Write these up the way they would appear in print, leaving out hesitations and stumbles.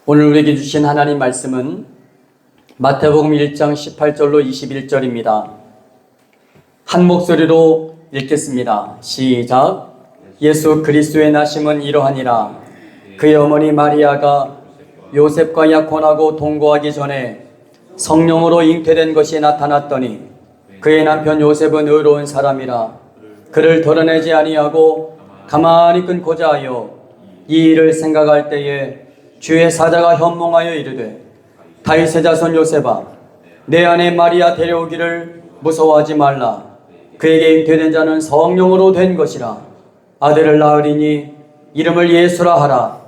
오늘 우리에게 주신 하나님 말씀은 마태복음 1장 18절로 21절입니다. 한 목소리로 읽겠습니다. 시작. 예수 그리스도의 나심은 이러하니라. 그의 어머니 마리아가 요셉과 약혼하고 동거하기 전에 성령으로 잉태된 것이 나타났더니 그의 남편 요셉은 의로운 사람이라 그를 드러내지 아니하고 가만히 끊고자 하여 이 일을 생각할 때에 주의 사자가 현몽하여 이르되 다윗의 자손 요셉아 내 아내 마리아 데려오기를 무서워하지 말라. 그에게 잉태된 자는 성령으로 된 것이라. 아들을 낳으리니 이름을 예수라 하라.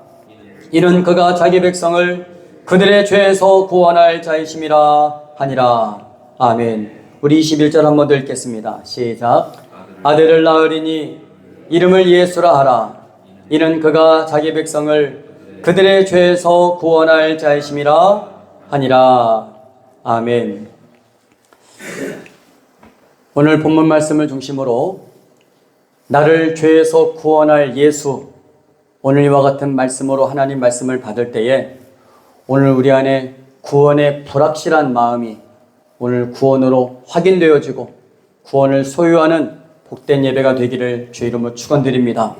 이는 그가 자기 백성을 그들의 죄에서 구원할 자이심이라 하니라. 아멘. 우리 21절 한번 더 읽겠습니다. 시작. 아들을 낳으리니 이름을 예수라 하라. 이는 그가 자기 백성을 그들의 죄에서 구원할 자이심이라 하니라. 아멘. 오늘 본문 말씀을 중심으로 나를 죄에서 구원할 예수, 오늘 이와 같은 말씀으로 하나님 말씀을 받을 때에 오늘 우리 안에 구원의 불확실한 마음이 오늘 구원으로 확인되어지고 구원을 소유하는 복된 예배가 되기를 주의 이름으로 축원드립니다.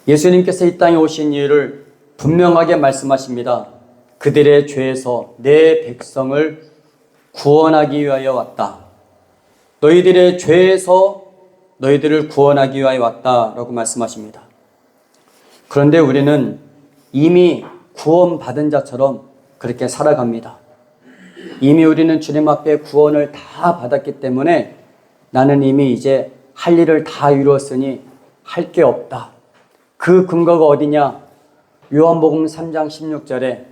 예수님께서 이 땅에 오신 이유를 분명하게 말씀하십니다. 그들의 죄에서 내 백성을 구원하기 위하여 왔다. 너희들의 죄에서 너희들을 구원하기 위하여 왔다라고 말씀하십니다. 그런데 우리는 이미 구원받은 자처럼 그렇게 살아갑니다. 이미 우리는 주님 앞에 구원을 다 받았기 때문에 나는 이미 이제 할 일을 다 이루었으니 할 게 없다. 그 근거가 어디냐? 요한복음 3장 16절에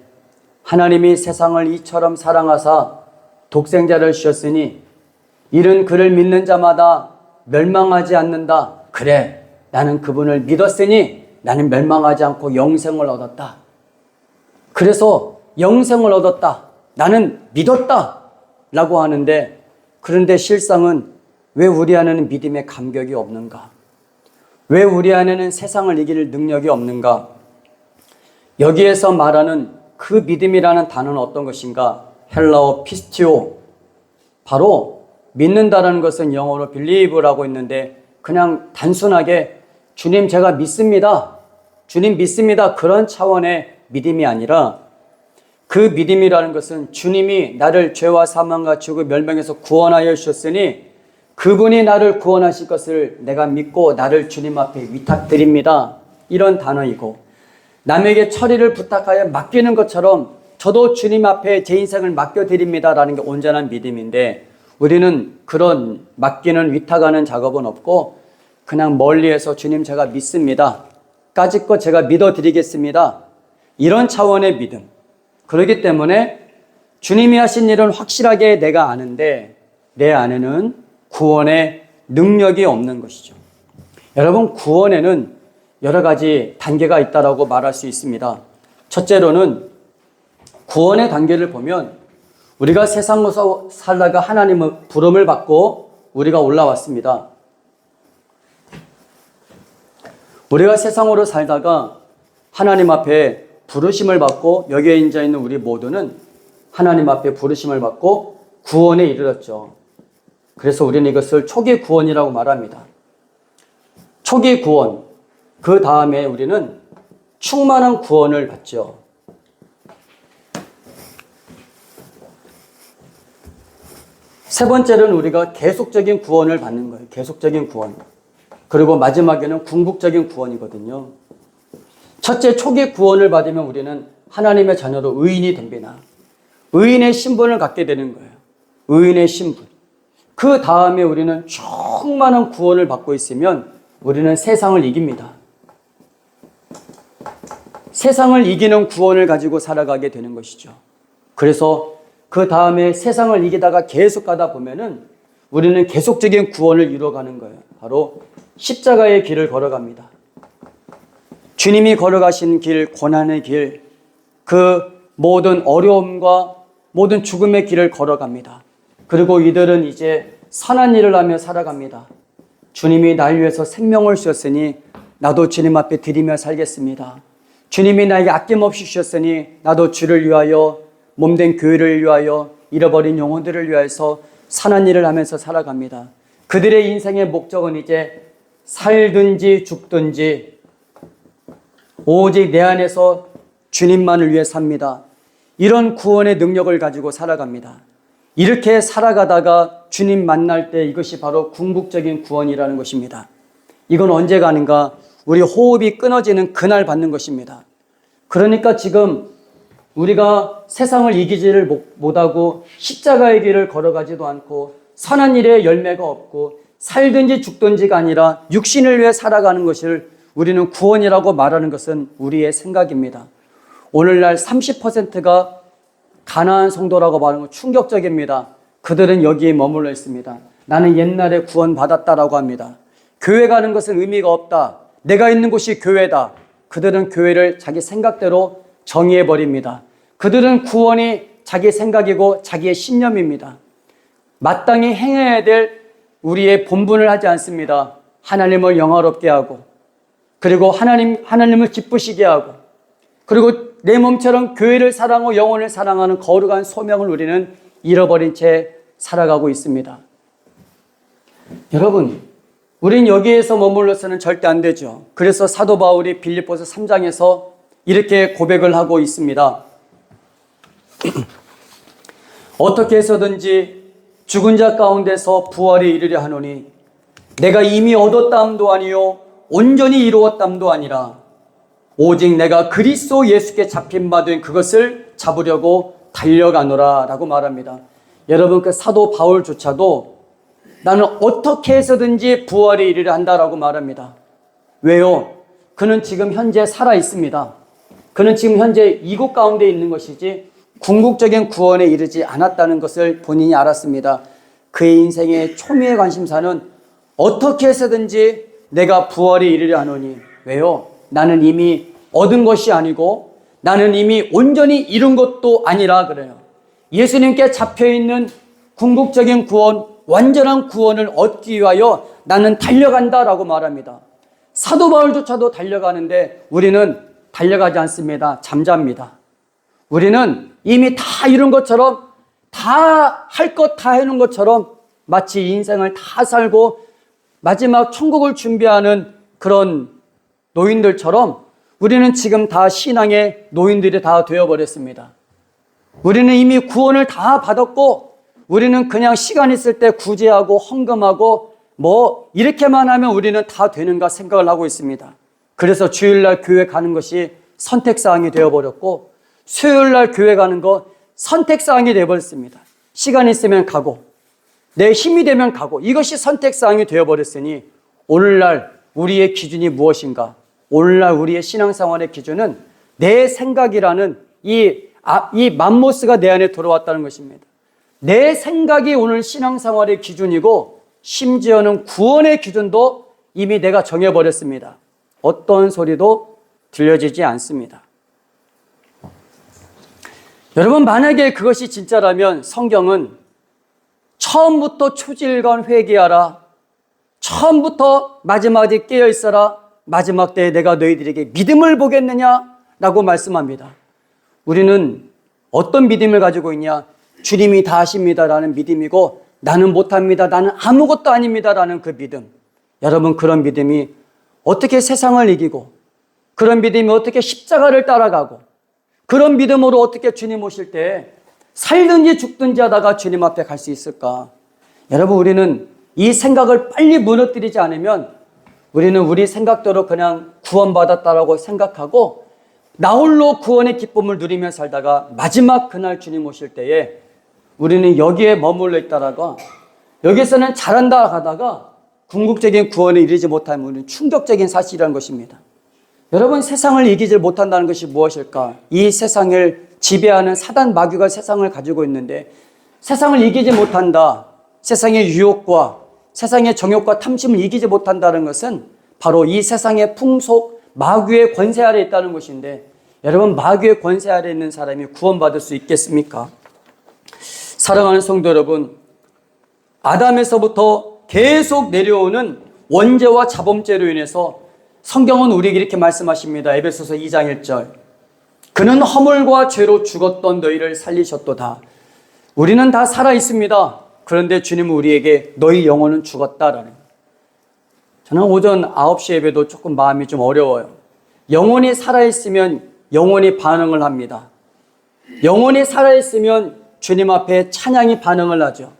하나님이 세상을 이처럼 사랑하사 독생자를 주셨으니 이는 그를 믿는 자마다 멸망하지 않는다. 그래, 나는 그분을 믿었으니 나는 멸망하지 않고 영생을 얻었다. 그래서 영생을 얻었다. 나는 믿었다. 라고 하는데, 그런데 실상은 왜 우리 안에는 믿음의 감격이 없는가? 왜 우리 안에는 세상을 이길 능력이 없는가? 여기에서 말하는 그 믿음이라는 단어는 어떤 것인가? 헬라어 피스티오. 바로 믿는다라는 것은 영어로 believe라고 있는데 그냥 단순하게 주님 제가 믿습니다. 주님 믿습니다. 그런 차원의 믿음이 아니라 그 믿음이라는 것은 주님이 나를 죄와 사망과 죽음의 멸망에서 구원하여 주셨으니 그분이 나를 구원하실 것을 내가 믿고 나를 주님 앞에 위탁드립니다. 이런 단어이고 남에게 처리를 부탁하여 맡기는 것처럼 저도 주님 앞에 제 인생을 맡겨드립니다라는 게 온전한 믿음인데 우리는 그런 맡기는 위탁하는 작업은 없고 그냥 멀리에서 주님 제가 믿습니다. 까짓 제가 믿어드리겠습니다. 이런 차원의 믿음. 그렇기 때문에 주님이 하신 일은 확실하게 내가 아는데 내 안에는 구원의 능력이 없는 것이죠. 여러분 구원에는 여러 가지 단계가 있다라고 말할 수 있습니다. 첫째로는 구원의 단계를 보면 우리가 세상에서 살다가 하나님의 부름을 받고 우리가 올라왔습니다. 우리가 세상으로 살다가 하나님 앞에 부르심을 받고 여기에 앉아 있는 우리 모두는 하나님 앞에 부르심을 받고 구원에 이르렀죠. 그래서 우리는 이것을 초기 구원이라고 말합니다. 초기 구원. 그 다음에 우리는 충만한 구원을 받죠. 세 번째는 우리가 계속적인 구원을 받는 거예요. 계속적인 구원. 그리고 마지막에는 궁극적인 구원이거든요. 첫째 초기 구원을 받으면 우리는 하나님의 자녀로 의인이 됩니다. 의인의 신분을 갖게 되는 거예요. 의인의 신분. 그 다음에 우리는 충만한 구원을 받고 있으면 우리는 세상을 이깁니다. 세상을 이기는 구원을 가지고 살아가게 되는 것이죠. 그래서 그 다음에 세상을 이기다가 계속 가다 보면은 우리는 계속적인 구원을 이루어가는 거예요. 바로 십자가의 길을 걸어갑니다. 주님이 걸어가신 길, 고난의 길, 그 모든 어려움과 모든 죽음의 길을 걸어갑니다. 그리고 이들은 이제 선한 일을 하며 살아갑니다. 주님이 날 위해서 생명을 주셨으니 나도 주님 앞에 드리며 살겠습니다. 주님이 나에게 아낌없이 주셨으니 나도 주를 위하여, 몸된 교회를 위하여, 잃어버린 영혼들을 위하여서 선한 일을 하면서 살아갑니다. 그들의 인생의 목적은 이제 살든지 죽든지 오직 내 안에서 주님만을 위해 삽니다. 이런 구원의 능력을 가지고 살아갑니다. 이렇게 살아가다가 주님 만날 때 이것이 바로 궁극적인 구원이라는 것입니다. 이건 언제 가는가? 우리 호흡이 끊어지는 그날 받는 것입니다. 그러니까 지금 우리가 세상을 이기지를 못하고 십자가의 길을 걸어가지도 않고 선한 일에 열매가 없고 살든지 죽든지가 아니라 육신을 위해 살아가는 것을 우리는 구원이라고 말하는 것은 우리의 생각입니다. 오늘날 30%가 가난한 성도라고 말하는 건 충격적입니다. 그들은 여기에 머물러 있습니다. 나는 옛날에 구원받았다라고 합니다. 교회 가는 것은 의미가 없다. 내가 있는 곳이 교회다. 그들은 교회를 자기 생각대로 정의해버립니다. 그들은 구원이 자기 생각이고 자기의 신념입니다. 마땅히 행해야 될 우리의 본분을 하지 않습니다. 하나님을 영화롭게 하고, 그리고 하나님을 기쁘시게 하고, 그리고 내 몸처럼 교회를 사랑하고 영혼을 사랑하는 거룩한 소명을 우리는 잃어버린 채 살아가고 있습니다. 여러분, 우린 여기에서 머물러서는 절대 안 되죠. 그래서 사도 바울이 빌립보서 3장에서 이렇게 고백을 하고 있습니다. 어떻게 해서든지 죽은 자 가운데서 부활에 이르려 하노니 내가 이미 얻었담도 아니요 온전히 이루었담도 아니라 오직 내가 그리스도 예수께 잡힌 바 된 그것을 잡으려고 달려가노라 라고 말합니다. 여러분, 그 사도 바울조차도 나는 어떻게 해서든지 부활에 이르려 한다라고 말합니다. 왜요? 그는 지금 현재 살아 있습니다. 그는 지금 현재 이곳 가운데 있는 것이지 궁극적인 구원에 이르지 않았다는 것을 본인이 알았습니다. 그의 인생의 초미의 관심사는 어떻게 해서든지 내가 부활에 이르려 하노니. 왜요? 나는 이미 얻은 것이 아니고 나는 이미 온전히 이룬 것도 아니라 그래요. 예수님께 잡혀있는 궁극적인 구원, 완전한 구원을 얻기 위하여 나는 달려간다라고 말합니다. 사도 바울조차도 달려가는데 우리는 달려가지 않습니다. 잠잡니다. 우리는 이미 다 이룬 것처럼, 다 할 것 다 해놓은 것처럼 마치 인생을 다 살고 마지막 천국을 준비하는 그런 노인들처럼 우리는 지금 다 신앙의 노인들이 다 되어버렸습니다. 우리는 이미 구원을 다 받았고 우리는 그냥 시간 있을 때 구제하고 헌금하고 뭐 이렇게만 하면 우리는 다 되는가 생각을 하고 있습니다. 그래서 주일날 교회 가는 것이 선택사항이 되어버렸고 수요일날 교회 가는 거 선택사항이 되어버렸습니다. 시간 있으면 가고 내 힘이 되면 가고 이것이 선택사항이 되어버렸으니 오늘날 우리의 기준이 무엇인가? 오늘날 우리의 신앙생활의 기준은 내 생각이라는 이 맘모스가 내 안에 들어왔다는 것입니다. 내 생각이 오늘 신앙생활의 기준이고 심지어는 구원의 기준도 이미 내가 정해버렸습니다. 어떤 소리도 들려지지 않습니다. 여러분, 만약에 그것이 진짜라면 성경은 처음부터 초질건 회개하라, 처음부터 마지막에 깨어있어라, 마지막 때에 내가 너희들에게 믿음을 보겠느냐라고 말씀합니다. 우리는 어떤 믿음을 가지고 있냐? 주님이 다 하십니다라는 믿음이고 나는 못합니다, 나는 아무것도 아닙니다라는 그 믿음. 여러분, 그런 믿음이 어떻게 세상을 이기고, 그런 믿음이 어떻게 십자가를 따라가고, 그런 믿음으로 어떻게 주님 오실 때 살든지 죽든지 하다가 주님 앞에 갈 수 있을까? 여러분, 우리는 이 생각을 빨리 무너뜨리지 않으면 우리는 우리 생각대로 그냥 구원받았다라고 생각하고 나 홀로 구원의 기쁨을 누리며 살다가 마지막 그날 주님 오실 때에 우리는 여기에 머물러 있다라가 여기서는 잘한다 하다가 궁극적인 구원에 이르지 못하면 우리는 충격적인 사실이라는 것입니다. 여러분, 세상을 이기지 못한다는 것이 무엇일까? 이 세상을 지배하는 사단 마귀가 세상을 가지고 있는데 세상을 이기지 못한다, 세상의 유혹과 세상의 정욕과 탐심을 이기지 못한다는 것은 바로 이 세상의 풍속, 마귀의 권세 아래에 있다는 것인데 여러분, 마귀의 권세 아래에 있는 사람이 구원받을 수 있겠습니까? 사랑하는 성도 여러분, 아담에서부터 계속 내려오는 원죄와 자범죄로 인해서 성경은 우리에게 이렇게 말씀하십니다. 에베소서 2장 1절. 그는 허물과 죄로 죽었던 너희를 살리셨도다. 우리는 다 살아 있습니다. 그런데 주님은 우리에게 너희 영혼은 죽었다라는. 저는 오전 9시 예배도 조금 마음이 좀 어려워요. 영혼이 살아있으면 영혼이 반응을 합니다. 영혼이 살아있으면 주님 앞에 찬양이 반응을 하죠.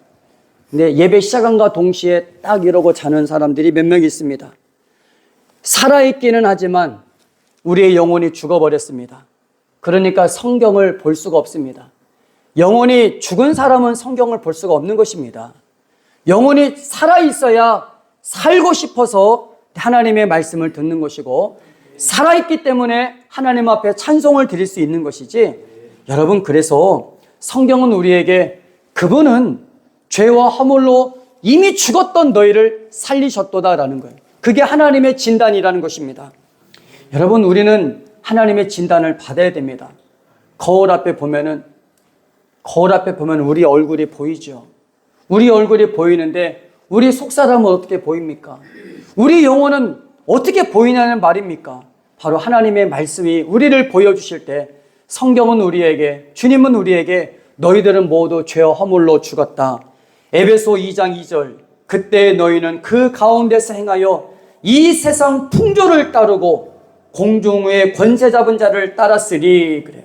근데 예배 시작함과 동시에 딱 이러고 자는 사람들이 몇 명 있습니다. 살아있기는 하지만 우리의 영혼이 죽어버렸습니다. 그러니까 성경을 볼 수가 없습니다. 영혼이 죽은 사람은 성경을 볼 수가 없는 것입니다. 영혼이 살아있어야 살고 싶어서 하나님의 말씀을 듣는 것이고, 살아있기 때문에 하나님 앞에 찬송을 드릴 수 있는 것이지. 여러분, 그래서 성경은 우리에게 그분은 죄와 허물로 이미 죽었던 너희를 살리셨도다라는 거예요. 그게 하나님의 진단이라는 것입니다. 여러분, 우리는 하나님의 진단을 받아야 됩니다. 거울 앞에 보면 우리 얼굴이 보이죠. 우리 얼굴이 보이는데 우리 속사람은 어떻게 보입니까? 우리 영혼은 어떻게 보이냐는 말입니까? 바로 하나님의 말씀이 우리를 보여주실 때 성경은 우리에게, 주님은 우리에게 너희들은 모두 죄와 허물로 죽었다. 에베소 2장 2절. 그때 너희는 그 가운데서 행하여 이 세상 풍조를 따르고 공중의 권세 잡은 자를 따랐으리. 그래요.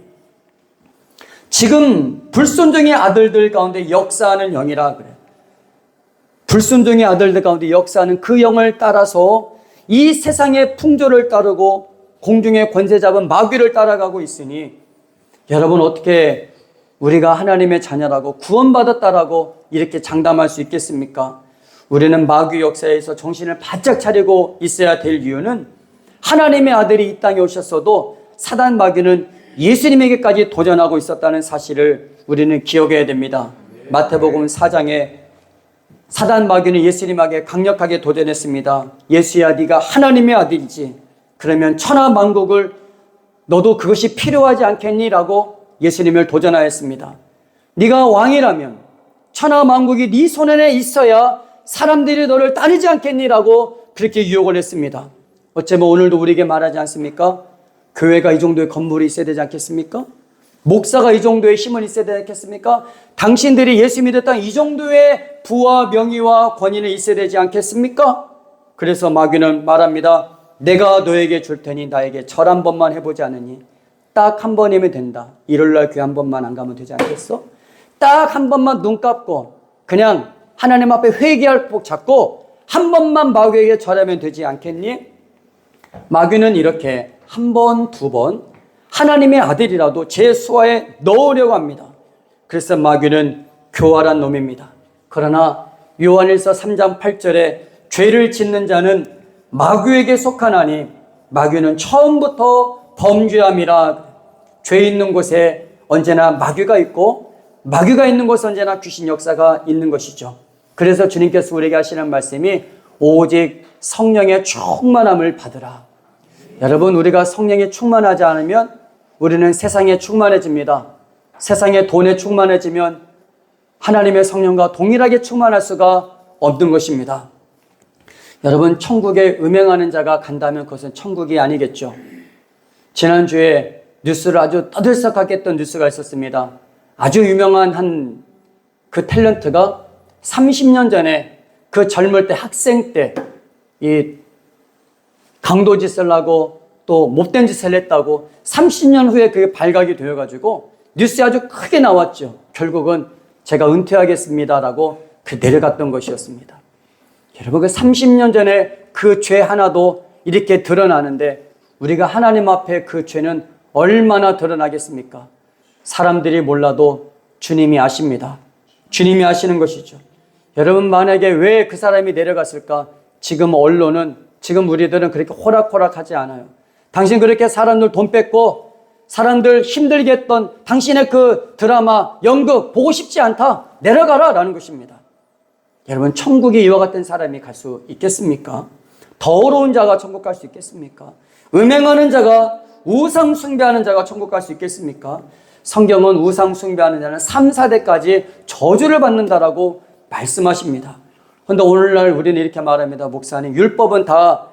지금 불순종의 아들들 가운데 역사하는 영이라 그래요. 불순종의 아들들 가운데 역사하는 그 영을 따라서 이 세상의 풍조를 따르고 공중의 권세 잡은 마귀를 따라가고 있으니, 여러분, 어떻게 우리가 하나님의 자녀라고 구원받았다라고 이렇게 장담할 수 있겠습니까? 우리는 마귀 역사에서 정신을 바짝 차리고 있어야 될 이유는, 하나님의 아들이 이 땅에 오셨어도 사단 마귀는 예수님에게까지 도전하고 있었다는 사실을 우리는 기억해야 됩니다. 마태복음 4장에 사단 마귀는 예수님에게 강력하게 도전했습니다. 예수야, 네가 하나님의 아들이지. 그러면 천하 만국을 너도 그것이 필요하지 않겠니? 라고 예수님을 도전하였습니다. 네가 왕이라면 천하 만국이 네 손안에 있어야 사람들이 너를 따르지 않겠니? 라고 그렇게 유혹을 했습니다. 어쩌면 오늘도 우리에게 말하지 않습니까? 교회가 이 정도의 건물이 있어야 되지 않겠습니까? 목사가 이 정도의 힘은 있어야 되지 않겠습니까? 당신들이 예수 믿었다는 이 정도의 부와 명예와 권위는 있어야 되지 않겠습니까? 그래서 마귀는 말합니다. 내가 너에게 줄 테니 나에게 절 한 번만 해보지 않으니? 딱 한 번이면 된다. 일요일날 교회 한 번만 안 가면 되지 않겠어? 딱 한 번만 눈 감고 그냥 하나님 앞에 회개할 복 잡고 한 번만 마귀에게 절하면 되지 않겠니? 마귀는 이렇게 한 번, 두 번 하나님의 아들이라도 제 수하에 넣으려고 합니다. 그래서 마귀는 교활한 놈입니다. 그러나 요한일서 3장 8절에 죄를 짓는 자는 마귀에게 속하나니 마귀는 처음부터 범죄함이라. 죄 있는 곳에 언제나 마귀가 있고 마귀가 있는 곳에 언제나 귀신 역사가 있는 것이죠. 그래서 주님께서 우리에게 하시는 말씀이 오직 성령의 충만함을 받으라. 여러분, 우리가 성령에 충만하지 않으면 우리는 세상에 충만해집니다. 세상의 돈에 충만해지면 하나님의 성령과 동일하게 충만할 수가 없는 것입니다. 여러분, 천국에 음행하는 자가 간다면 그것은 천국이 아니겠죠. 지난주에 뉴스를 아주 떠들썩하게 했던 뉴스가 있었습니다. 아주 유명한 그 탤런트가 30년 전에 그 젊을 때 학생 때 이 강도 짓을 하고 또 못된 짓을 했다고 30년 후에 그게 발각이 되어가지고 뉴스에 아주 크게 나왔죠. 결국은 제가 은퇴하겠습니다라고 그 내려갔던 것이었습니다. 여러분, 그 30년 전에 그 죄 하나도 이렇게 드러나는데 우리가 하나님 앞에 그 죄는 얼마나 드러나겠습니까? 사람들이 몰라도 주님이 아십니다. 주님이 아시는 것이죠. 여러분, 만약에 왜 그 사람이 내려갔을까? 지금 언론은, 지금 우리들은 그렇게 호락호락하지 않아요. 당신 그렇게 사람들 돈 뺏고 사람들 힘들게 했던 당신의 그 드라마, 연극 보고 싶지 않다. 내려가라 라는 것입니다. 여러분, 천국에 이와 같은 사람이 갈 수 있겠습니까? 더러운 자가 천국 갈 수 있겠습니까? 음행하는 자가, 우상 숭배하는 자가 천국 갈 수 있겠습니까? 성경은 우상 숭배하는 자는 3, 4대까지 저주를 받는다라고 말씀하십니다. 그런데 오늘날 우리는 이렇게 말합니다. 목사님, 율법은 다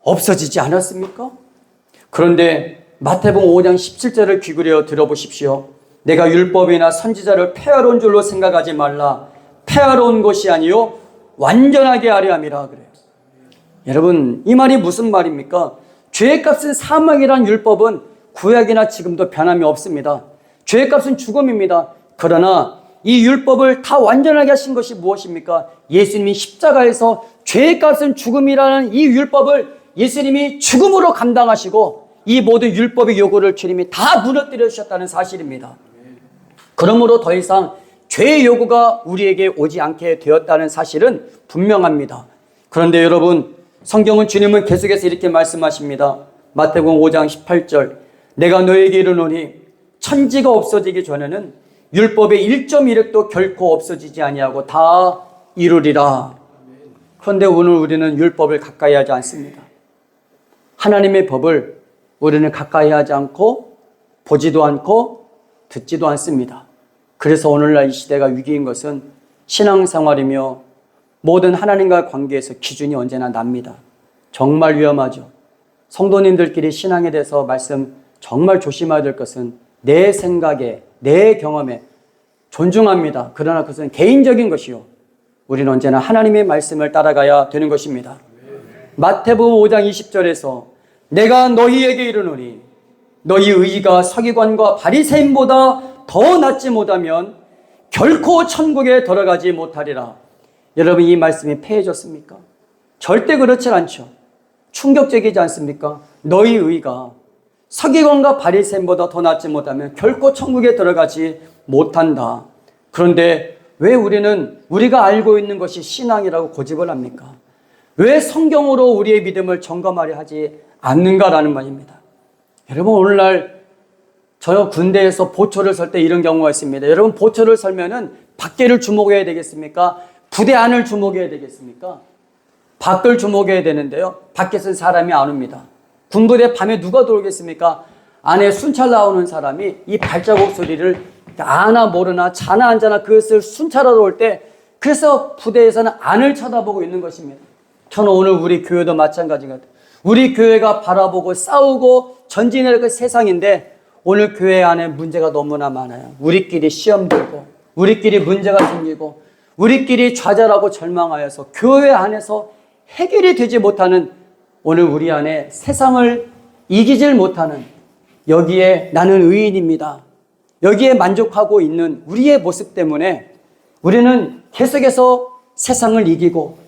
없어지지 않았습니까? 그런데 마태복음 5장 17절을 귀 기울여 들어보십시오. 내가 율법이나 선지자를 폐하러 온 줄로 생각하지 말라. 폐하러 온 것이 아니요 완전하게 하려 함이라 그래요. 여러분, 이 말이 무슨 말입니까? 죄의 값은 사망이란 율법은 구약이나 지금도 변함이 없습니다. 죄의 값은 죽음입니다. 그러나 이 율법을 다 완전하게 하신 것이 무엇입니까? 예수님이 십자가에서 죄의 값은 죽음이라는 이 율법을 예수님이 죽음으로 감당하시고 이 모든 율법의 요구를 주님이 다 무너뜨려 주셨다는 사실입니다. 그러므로 더 이상 죄의 요구가 우리에게 오지 않게 되었다는 사실은 분명합니다. 그런데 여러분, 성경은 주님은 계속해서 이렇게 말씀하십니다. 마태복음 5장 18절, 내가 너에게 이르노니 천지가 없어지기 전에는 율법의 1.1획도 결코 없어지지 아니하고 다 이루리라. 그런데 오늘 우리는 율법을 가까이 하지 않습니다. 하나님의 법을 우리는 가까이 하지 않고 보지도 않고 듣지도 않습니다. 그래서 오늘날 이 시대가 위기인 것은 신앙생활이며 모든 하나님과의 관계에서 기준이 언제나 납니다. 정말 위험하죠. 성도님들끼리 신앙에 대해서 말씀 정말 조심해야 될 것은 내 생각에, 내 경험에 존중합니다. 그러나 그것은 개인적인 것이요, 우리는 언제나 하나님의 말씀을 따라가야 되는 것입니다. 마태복음 5장 20절에서 내가 너희에게 이르노니 너희 의가 서기관과 바리새인보다 더 낫지 못하면 결코 천국에 들어가지 못하리라. 여러분, 이 말씀이 폐해졌습니까? 절대 그렇지 않죠. 충격적이지 않습니까? 너희 의가 서기관과 바리새인보다 더 낫지 못하면 결코 천국에 들어가지 못한다. 그런데 왜 우리는 우리가 알고 있는 것이 신앙이라고 고집을 합니까? 왜 성경으로 우리의 믿음을 점검하려 하지 않는가라는 말입니다. 여러분, 오늘날 저 군대에서 보초를 설 때 이런 경우가 있습니다. 여러분, 보초를 설면은 밖에를 주목해야 되겠습니까? 부대 안을 주목해야 되겠습니까? 밖을 주목해야 되는데요, 밖에서는 사람이 안 옵니다. 군부대 밤에 누가 들어오겠습니까? 안에 순찰 나오는 사람이 이 발자국 소리를 아나 모르나 자나 안 자나 그것을 순찰하러 올 때, 그래서 부대에서는 안을 쳐다보고 있는 것입니다. 저는 오늘 우리 교회도 마찬가지 같아요. 우리 교회가 바라보고 싸우고 전진할 그 세상인데 오늘 교회 안에 문제가 너무나 많아요. 우리끼리 시험 들고, 우리끼리 문제가 생기고, 우리끼리 좌절하고 절망하여서 교회 안에서 해결이 되지 못하는, 오늘 우리 안에 세상을 이기질 못하는, 여기에 나는 의인입니다, 여기에 만족하고 있는 우리의 모습 때문에 우리는 계속해서 세상을 이기고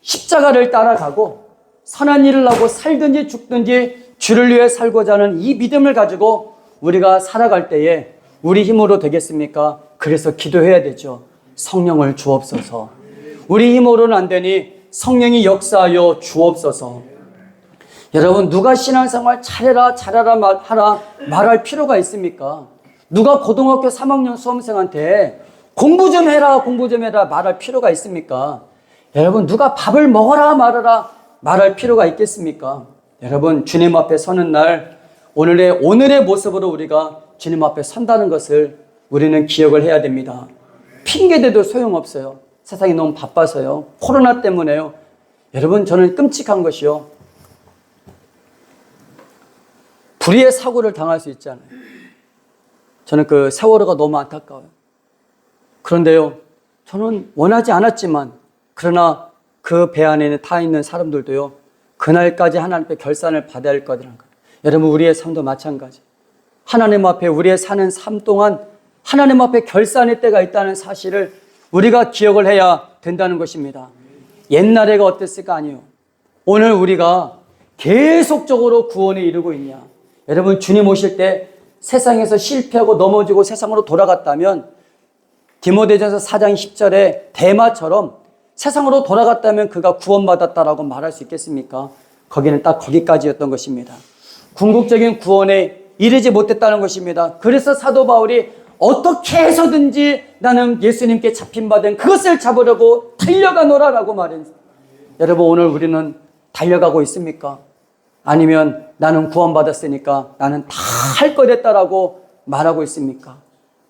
십자가를 따라가고 선한 일을 하고 살든지 죽든지 주를 위해 살고자 하는 이 믿음을 가지고 우리가 살아갈 때에 우리 힘으로 되겠습니까? 그래서 기도해야 되죠. 성령을 주옵소서. 우리 힘으로는 안 되니 성령이 역사하여 주옵소서. 여러분, 누가 신앙생활 잘해라 하라 말할 필요가 있습니까? 누가 고등학교 3학년 수험생한테 공부 좀 해라 말할 필요가 있습니까? 여러분, 누가 밥을 먹어라 말아라 말할 필요가 있겠습니까? 여러분, 주님 앞에 서는 날 오늘의 모습으로 우리가 주님 앞에 선다는 것을 우리는 기억을 해야 됩니다. 핑계대도 소용없어요. 세상이 너무 바빠서요. 코로나 때문에요. 여러분, 저는 끔찍한 것이요, 불의의 사고를 당할 수 있잖아요. 저는 그 세월호가 너무 안타까워요. 그런데요, 저는 원하지 않았지만, 그러나 그 배 안에 타 있는 사람들도요, 그날까지 하나님께 결산을 받아야 할 거라는 거예요. 여러분, 우리의 삶도 마찬가지. 하나님 앞에 우리의 사는 삶 동안 하나님 앞에 결산의 때가 있다는 사실을 우리가 기억을 해야 된다는 것입니다. 옛날에가 어땠을까? 아니요. 오늘 우리가 계속적으로 구원에 이르고 있냐? 여러분, 주님 오실 때 세상에서 실패하고 넘어지고 세상으로 돌아갔다면, 디모데전서 4장 10절에 데마처럼 세상으로 돌아갔다면 그가 구원받았다라고 말할 수 있겠습니까? 거기는 딱 거기까지였던 것입니다. 궁극적인 구원에 이르지 못했다는 것입니다. 그래서 사도 바울이 어떻게 해서든지 나는 예수님께 잡힌 바 된 그것을 잡으려고 달려가노라라고 말했습니다. 여러분, 오늘 우리는 달려가고 있습니까? 아니면 나는 구원받았으니까 나는 다 할 거 됐다라고 말하고 있습니까?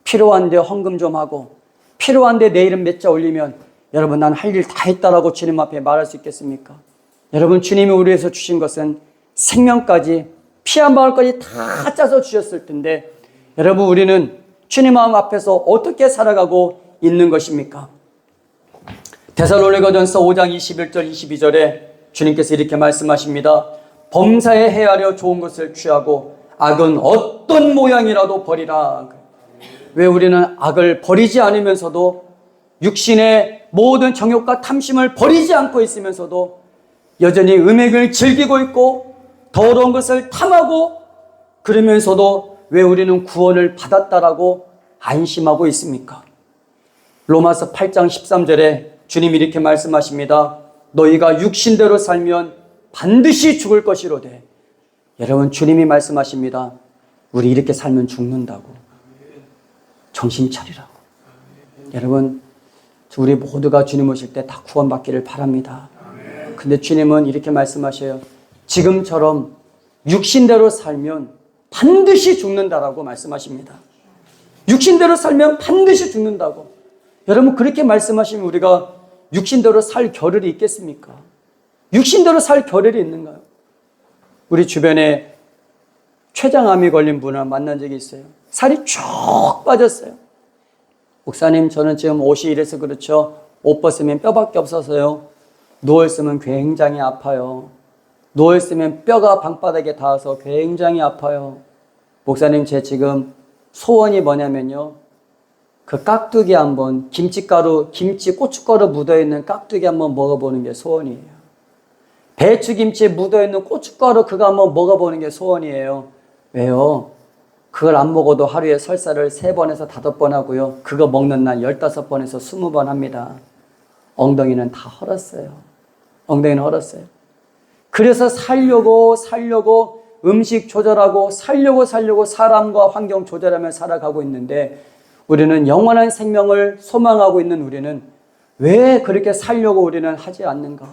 필요한데 헌금 좀 하고, 필요한데 내 이름 몇 자 올리면 여러분, 난 할 일 다 했다라고 주님 앞에 말할 수 있겠습니까? 여러분, 주님이 우리 위해서 주신 것은 생명까지, 피 한 방울까지 다 짜서 주셨을 텐데, 여러분, 우리는 주님 마음 앞에서 어떻게 살아가고 있는 것입니까? 데살로니가전서 5장 21절 22절에 주님께서 이렇게 말씀하십니다. 범사에 헤아려 좋은 것을 취하고 악은 어떤 모양이라도 버리라. 왜 우리는 악을 버리지 않으면서도, 육신의 모든 정욕과 탐심을 버리지 않고 있으면서도 여전히 음행을 즐기고 있고 더러운 것을 탐하고, 그러면서도 왜 우리는 구원을 받았다라고 안심하고 있습니까? 로마서 8장 13절에 주님이 이렇게 말씀하십니다. 너희가 육신대로 살면 반드시 죽을 것이로되. 여러분, 주님이 말씀하십니다. 우리 이렇게 살면 죽는다고. 정신 차리라고. 여러분, 우리 모두가 주님 오실 때 다 구원받기를 바랍니다. 근데 주님은 이렇게 말씀하셔요. 지금처럼 육신대로 살면 반드시 죽는다라고 말씀하십니다. 육신대로 살면 반드시 죽는다고. 여러분, 그렇게 말씀하시면 우리가 육신대로 살 겨를이 있겠습니까? 육신대로 살 겨를이 있는가요? 우리 주변에 췌장암이 걸린 분을 만난 적이 있어요. 살이 쭉 빠졌어요. 목사님, 저는 지금 옷이 이래서 그렇죠. 옷 벗으면 뼈밖에 없어서요. 누워있으면 굉장히 아파요. 누워있으면 뼈가 방바닥에 닿아서 굉장히 아파요. 목사님, 제 지금 소원이 뭐냐면요. 그 깍두기 한번, 김치가루, 김치, 고춧가루 묻어있는 깍두기 한번 먹어보는 게 소원이에요. 배추김치에 묻어있는 고춧가루 그거 한번 먹어보는 게 소원이에요. 왜요? 그걸 안 먹어도 하루에 설사를 3번에서 5번 하고요. 그거 먹는 날 15번에서 20번 합니다. 엉덩이는 다 헐었어요. 엉덩이는 헐었어요. 그래서 살려고 음식 조절하고 살려고 사람과 환경 조절하며 살아가고 있는데, 우리는 영원한 생명을 소망하고 있는 우리는 왜 그렇게 살려고 우리는 하지 않는가?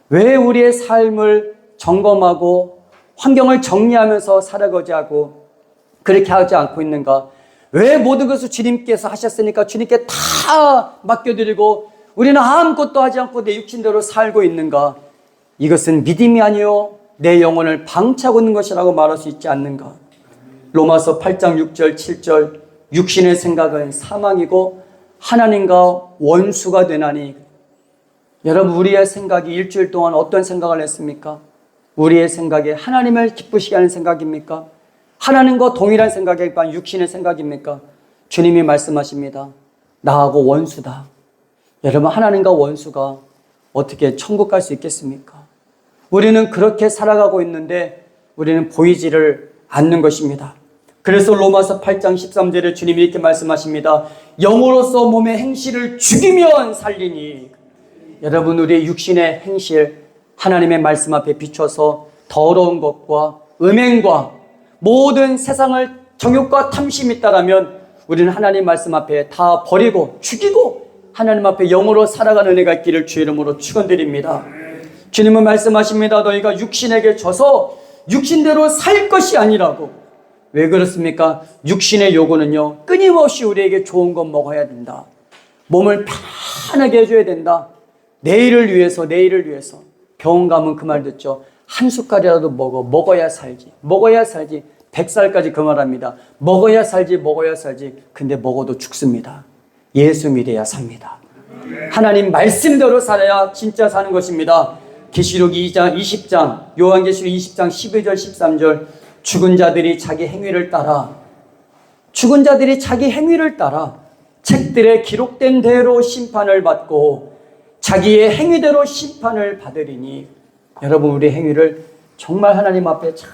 왜 우리의 삶을 점검하고 환경을 정리하면서 살아가지 않고 그렇게 하지 않고 있는가? 왜 모든 것을 주님께서 하셨으니까 주님께 다 맡겨드리고 우리는 아무것도 하지 않고 내 육신대로 살고 있는가? 이것은 믿음이 아니요 내 영혼을 방치하고 있는 것이라고 말할 수 있지 않는가? 로마서 8장 6절 7절 육신의 생각은 사망이고 하나님과 원수가 되나니. 여러분, 우리의 생각이 일주일 동안 어떤 생각을 했습니까? 우리의 생각이 하나님을 기쁘시게 하는 생각입니까? 하나님과 동일한 생각입니까? 육신의 생각입니까? 주님이 말씀하십니다. 나하고 원수다. 여러분, 하나님과 원수가 어떻게 천국 갈 수 있겠습니까? 우리는 그렇게 살아가고 있는데 우리는 보이지를 않는 것입니다. 그래서 로마서 8장 13절에 주님이 이렇게 말씀하십니다. 영으로서 몸의 행실을 죽이면 살리니. 여러분, 우리의 육신의 행실 하나님의 말씀 앞에 비춰서 더러운 것과 음행과 모든 세상을 정욕과 탐심이 있다라면 우리는 하나님 말씀 앞에 다 버리고 죽이고 하나님 앞에 영으로 살아가는 은혜가 있기를 주의 이름으로 축원드립니다. 주님은 말씀하십니다. 너희가 육신에게 져서 육신대로 살 것이 아니라고. 왜 그렇습니까? 육신의 요구는요, 끊임없이 우리에게 좋은 것 먹어야 된다. 몸을 편하게 해줘야 된다. 내일을 위해서. 병원 가면 그 말 듣죠. 한 숟갈이라도 먹어야 살지. 100살까지 그 말합니다. 먹어야 살지. 근데 먹어도 죽습니다. 예수 믿어야 삽니다. 하나님 말씀대로 살아야 진짜 사는 것입니다. 계시록 2장 20장, 요한계시록 20장 12절 13절 죽은 자들이 자기 행위를 따라 책들에 기록된 대로 심판을 받고 자기의 행위대로 심판을 받으리니. 여러분, 우리 행위를 정말 하나님 앞에 잘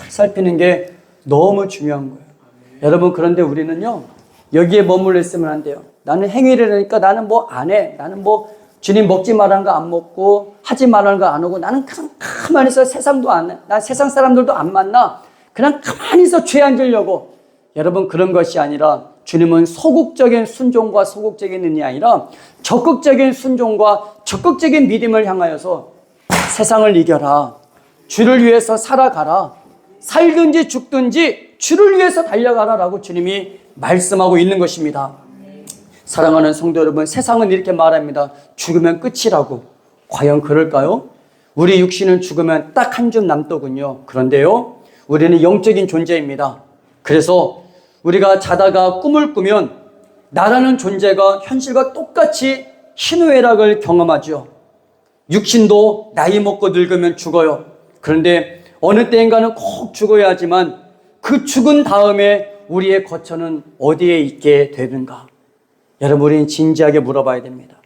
살피는 게 너무 중요한 거예요. 여러분, 그런데 우리는요, 여기에 머물러 있으면 안 돼요. 나는 행위를 하니까 나는 뭐 안 해. 나는 뭐 주님 먹지 말라는 거 안 먹고 하지 말라는 거 안 하고 나는 그냥 가만히 있어. 세상도 안 해. 난 세상 사람들도 안 만나. 그냥 가만히 있어. 죄 안 지려고. 여러분, 그런 것이 아니라 주님은 소극적인 순종과 소극적인 은이 아니라 적극적인 순종과 적극적인 믿음을 향하여서 세상을 이겨라. 주를 위해서 살아가라. 살든지 죽든지 주를 위해서 달려가라라고 주님이 말씀하고 있는 것입니다. 사랑하는 성도 여러분, 세상은 이렇게 말합니다. 죽으면 끝이라고. 과연 그럴까요? 우리 육신은 죽으면 딱 한 줌 남더군요. 그런데요, 우리는 영적인 존재입니다. 그래서 우리가 자다가 꿈을 꾸면 나라는 존재가 현실과 똑같이 희노애락을 경험하죠. 육신도 나이 먹고 늙으면 죽어요. 그런데 어느 때인가는 꼭 죽어야 하지만 그 죽은 다음에 우리의 거처는 어디에 있게 되는가? 여러분, 우리는 진지하게 물어봐야 됩니다.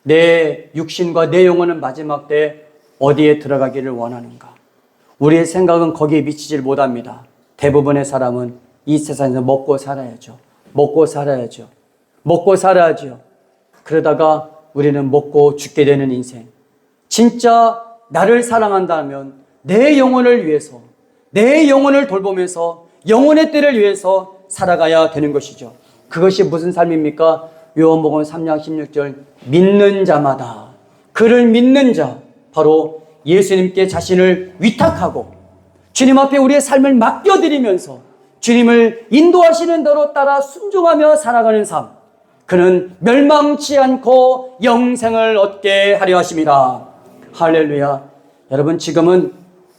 내 육신과 내 영혼은 마지막 때 어디에 들어가기를 원하는가? 우리의 생각은 거기에 미치질 못합니다. 대부분의 사람은 이 세상에서 먹고 살아야죠. 먹고 살아야죠. 먹고 살아야죠. 그러다가 우리는 먹고 죽게 되는 인생. 진짜 나를 사랑한다면 내 영혼을 위해서, 내 영혼을 돌보면서 영혼의 때를 위해서 살아가야 되는 것이죠. 그것이 무슨 삶입니까? 요한복음 3장 16절, 믿는 자마다, 그를 믿는 자, 바로 예수님께 자신을 위탁하고 주님 앞에 우리의 삶을 맡겨드리면서 주님을 인도하시는 대로 따라 순종하며 살아가는 삶, 그는 멸망치 않고 영생을 얻게 하려 하심이라. 할렐루야. 여러분, 지금은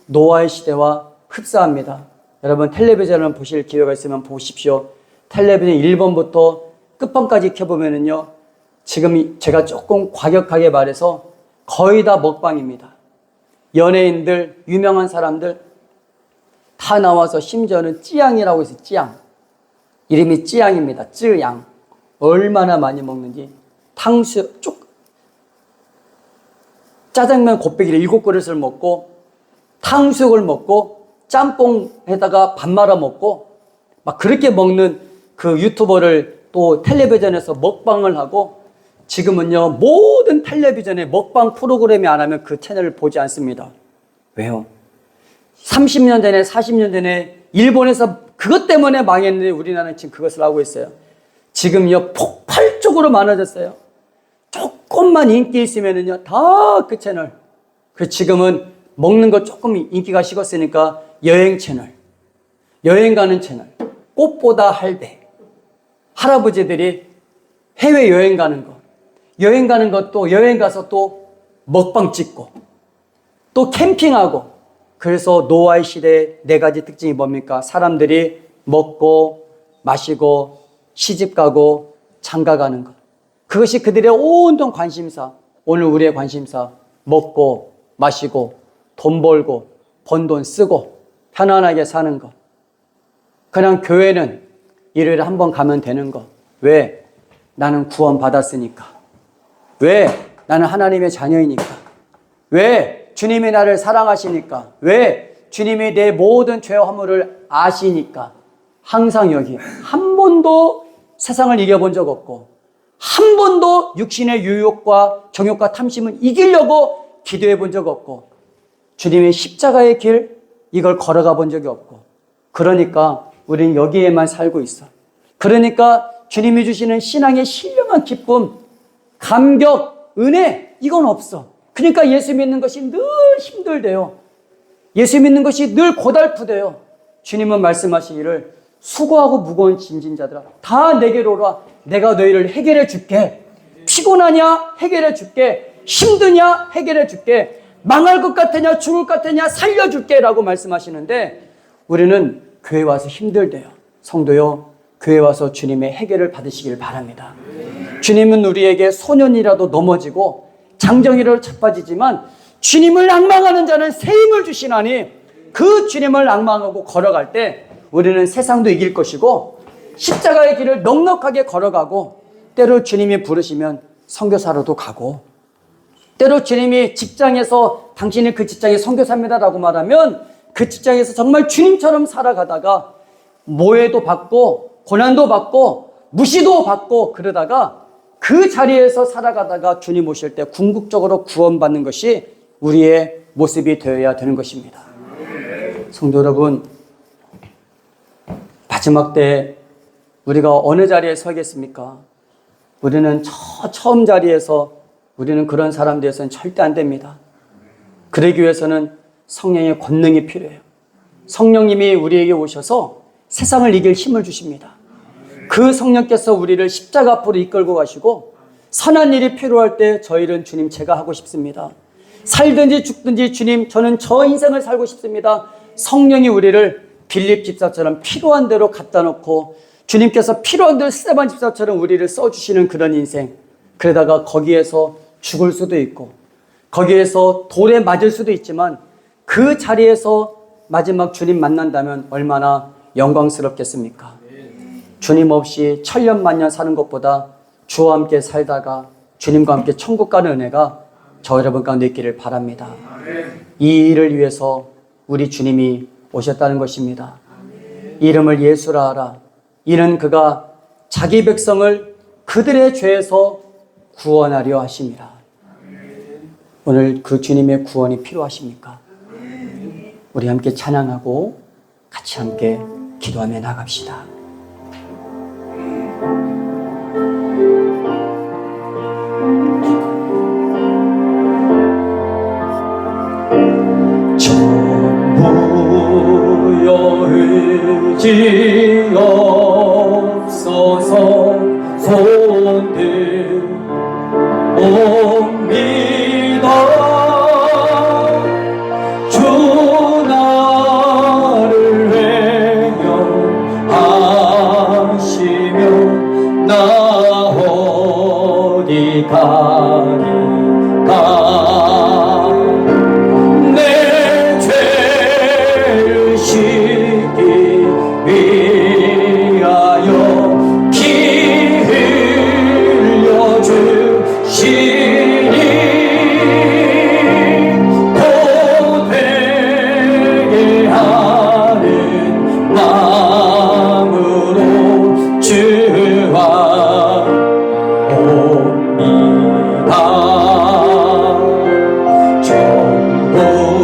노아의 시대와 흡사합니다. 여러분, 텔레비전을 보실 기회가 있으면 보십시오. 텔레비전 1번부터 끝번까지 켜보면은요, 지금 제가 조금 과격하게 말해서 거의 다 먹방입니다. 연예인들, 유명한 사람들 다 나와서, 심지어는 찌양이라고 해서 찌양, 이름이 찌양입니다. 찌양. 얼마나 많이 먹는지. 탕수육, 짜장면 곱빼기를 7그릇을 먹고, 탕수육을 먹고, 짬뽕에다가 밥 말아 먹고, 막 그렇게 먹는 그 유튜버를 또 텔레비전에서 먹방을 하고, 지금은요, 모든 텔레비전에 먹방 프로그램이 안 하면 그 채널을 보지 않습니다. 왜요? 30년 전에, 40년 전에 일본에서 그것 때문에 망했는데 우리나라는 지금 그것을 하고 있어요. 지금요, 폭발적으로 많아졌어요. 조금만 인기 있으면은요, 다 그 채널. 그래서 지금은 먹는 거 조금 인기가 식었으니까 여행 채널, 여행 가는 채널, 꽃보다 할배. 할아버지들이 해외 여행 가는 거, 여행 가는 것도 여행 가서 또 먹방 찍고 또 캠핑하고. 그래서 노아의 시대의 4가지 특징이 뭡니까? 사람들이 먹고 마시고 시집가고 장가가는 것. 그것이 그들의 온통 관심사. 오늘 우리의 관심사, 먹고 마시고 돈 벌고 번 돈 쓰고 편안하게 사는 것. 그냥 교회는 일요일에 한 번 가면 되는 것. 왜? 나는 구원 받았으니까. 왜? 나는 하나님의 자녀이니까. 왜? 주님이 나를 사랑하시니까. 왜? 주님이 내 모든 죄와 허물을 아시니까. 항상 여기 한 번도 세상을 이겨본 적 없고, 한 번도 육신의 유욕과 정욕과 탐심을 이기려고 기도해 본 적 없고, 주님의 십자가의 길, 이걸 걸어가 본 적이 없고, 그러니까 우리는 여기에만 살고 있어. 그러니까 주님이 주시는 신앙의 신령한 기쁨, 감격, 은혜, 이건 없어. 그러니까 예수 믿는 것이 늘 힘들대요. 예수 믿는 것이 늘 고달프대요. 주님은 말씀하시기를 수고하고 무거운 짐진 자들아 다 내게로 오라. 내가 너희를 해결해 줄게. 피곤하냐? 해결해 줄게. 힘드냐? 해결해 줄게. 망할 것 같으냐? 죽을 것 같으냐? 살려줄게 라고 말씀하시는데, 우리는 교회 와서 힘들대요. 성도요, 교회 와서 주님의 해결을 받으시길 바랍니다. 주님은 우리에게 소년이라도 넘어지고 장정이라도 자빠지지만 주님을 앙망하는 자는 새 힘을 주시나니, 그 주님을 앙망하고 걸어갈 때 우리는 세상도 이길 것이고 십자가의 길을 넉넉하게 걸어가고, 때로 주님이 부르시면 선교사로도 가고, 때로 주님이 직장에서 당신이 그 직장이 선교사입니다라고 말하면 그 직장에서 정말 주님처럼 살아가다가 모해도 받고 고난도 받고 무시도 받고, 그러다가 그 자리에서 살아가다가 주님 오실 때 궁극적으로 구원받는 것이 우리의 모습이 되어야 되는 것입니다. 성도 여러분, 마지막 때 우리가 어느 자리에 서겠습니까? 우리는 처음 자리에서, 우리는 그런 사람 되어서는 절대 안 됩니다. 그러기 위해서는 성령의 권능이 필요해요. 성령님이 우리에게 오셔서 세상을 이길 힘을 주십니다. 그 성령께서 우리를 십자가 앞으로 이끌고 가시고, 선한 일이 필요할 때 저희는 주님 제가 하고 싶습니다. 살든지 죽든지 주님, 저는 저 인생을 살고 싶습니다. 성령이 우리를 빌립 집사처럼 필요한 대로 갖다 놓고 주님께서 필요한 대로 스데반 집사처럼 우리를 써주시는 그런 인생, 그러다가 거기에서 죽을 수도 있고 거기에서 돌에 맞을 수도 있지만 그 자리에서 마지막 주님 만난다면 얼마나 영광스럽겠습니까? 주님 없이 천년만년 사는 것보다 주와 함께 살다가 주님과 함께 천국 가는 은혜가 저 여러분 가운데 있기를 바랍니다. 이 일을 위해서 우리 주님이 오셨다는 것입니다. 이름을 예수라 하라. 이는 그가 자기 백성을 그들의 죄에서 구원하려 하심이라. 오늘 그 주님의 구원이 필요하십니까? 우리 함께 찬양하고 같이 함께 기도하며 나갑시다. 전부여 의지 없어서 손들 옵니다. 주 나를 외면하시면 나 어디 가리까. 내 죄를 씻기 위하여 피 흘려 주시니 곧 회개하는 마음으로 주와 옵니다.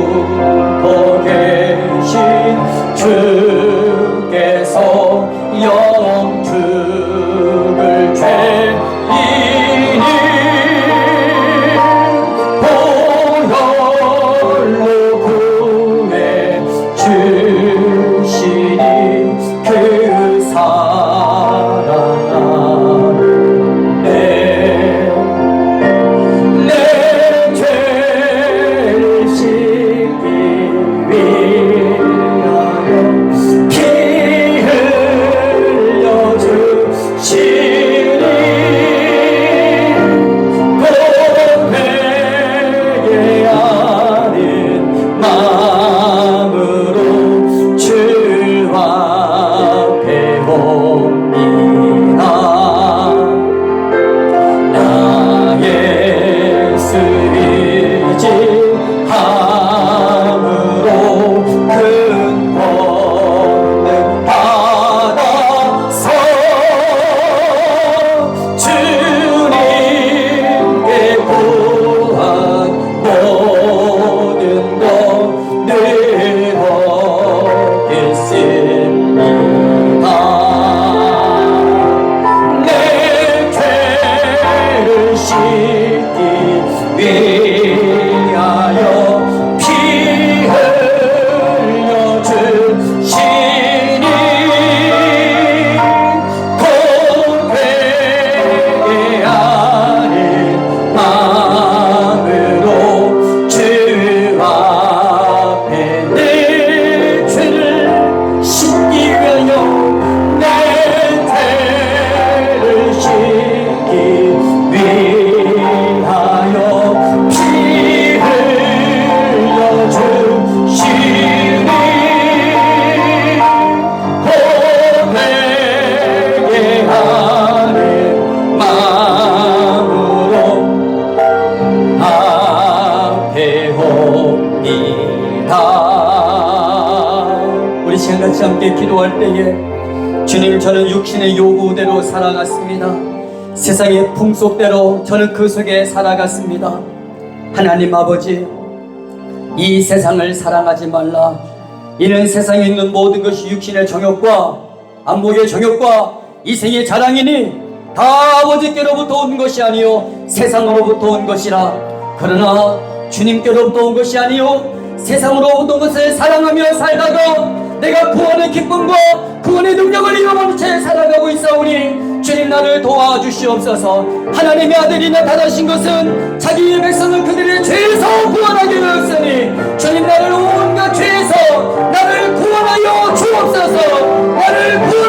전부터 계신 주께서 영축을 죄인이 보혈로 구해 주시니 그 사랑하는 내 죄를 씻기 위하여 피 흘려 주시니 곧 회개하는 마음으로 주 앞에 옵니다. 나 예수 의지함으로 큰 권능 받아서 주님께 구한 모든 것 늘 얻겠습니다. 내 죄를 씻기 위하여 피 흘려 주시니 곧 회개하는 마음으로 주 앞에 내 죄를 씻기 위하여 내 죄를 씻기 위하여 피 흘려 주시니 곧 회개하는 마음으로 앞에 옵니다. 우리 시간 같이 함께 기도할 때에 주님, 저는 육신의 요구대로 살아갔습니다. 세상의 풍속대로 저는 그 속에 살아갔습니다. 하나님 아버지, 이 세상을 사랑하지 말라. 이는 세상에 있는 모든 것이 육신의 정욕과 안목의 정욕과 이생의 자랑이니 다 아버지께로부터 온 것이 아니요 세상으로부터 온 것이라. 그러나 주님께로부터 온 것이 아니요 세상으로부터 온 것을 사랑하며 살다가 내가 구원의 기쁨과 구원의 능력을 잃어버린 채 살아가고 있사오니 주님 나를 도와주시옵소서. 하나님의 아들이 나타나신 것은 자기의 백성을 그들의 죄에서 구원하기 위하였으니 주님 나를 온갖 죄에서 나를 구원하여 주옵소서. 나를 구원하여